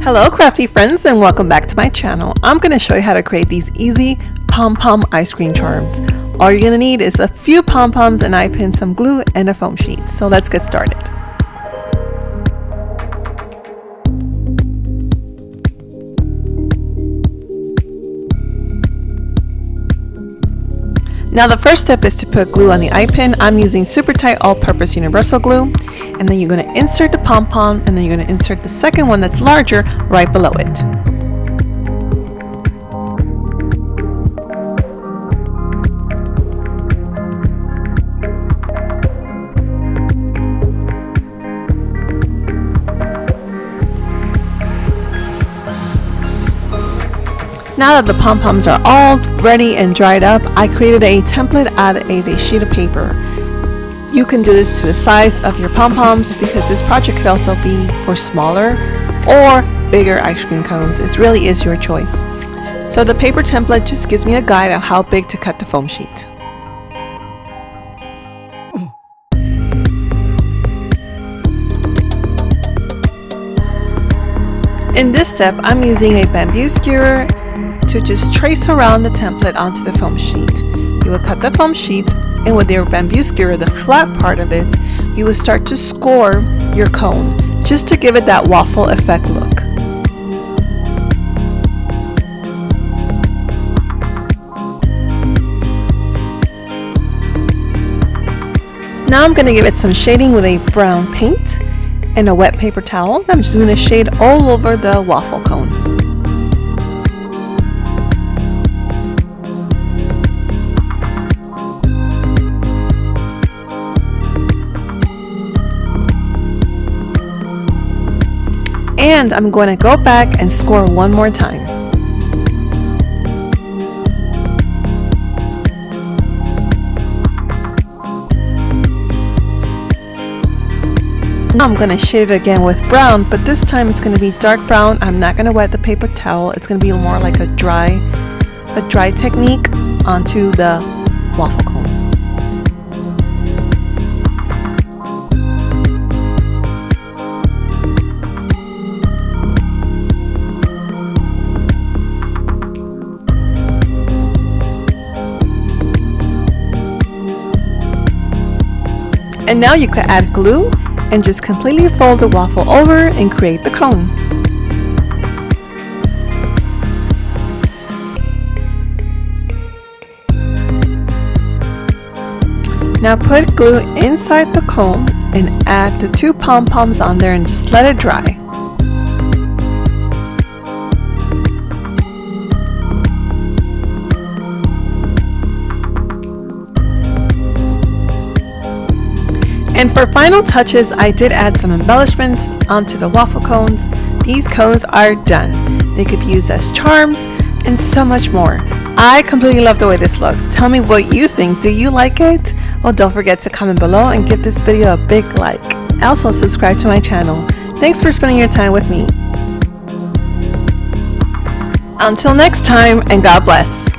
Hello crafty friends, and welcome back to my channel. I'm going to show you how to create these easy pom-pom ice cream charms. All you're going to need is a few pom-poms, an eye pin, some glue, and a foam sheet. So let's get started. Now the first step is to put glue on the eye pin. I'm using super tight all-purpose universal glue, and then you're going to insert the pom-pom, and then you're going to insert the second one that's larger right below it. Now that the pom-poms are all ready and dried up, I created a template out of a sheet of paper. You can do this to the size of your pom-poms because this project could also be for smaller or bigger ice cream cones. It really is your choice. So the paper template just gives me a guide on how big to cut the foam sheet. In this step, I'm using a bamboo skewer to just trace around the template onto the foam sheet. You will cut the foam sheet, and with your bamboo skewer, the flat part of it, you will start to score your cone just to give it that waffle effect look. Now I'm going to give it some shading with a brown paint and a wet paper towel. I'm just going to shade all over the waffle cone. And I'm going to go back and score one more time. Now I'm going to shade it again with brown, but this time it's going to be dark brown. I'm not going to wet the paper towel. It's going to be more like a dry technique onto the waffle cone. And now you could add glue and just completely fold the waffle over and create the cone. Now put glue inside the cone and add the two pom-poms on there and just let it dry. And for final touches, I did add some embellishments onto the waffle cones. These cones are done. They could be used as charms and so much more. I completely love the way this looks. Tell me what you think. Do you like it? Well, don't forget to comment below and give this video a big like. Also, subscribe to my channel. Thanks for spending your time with me. Until next time, and God bless.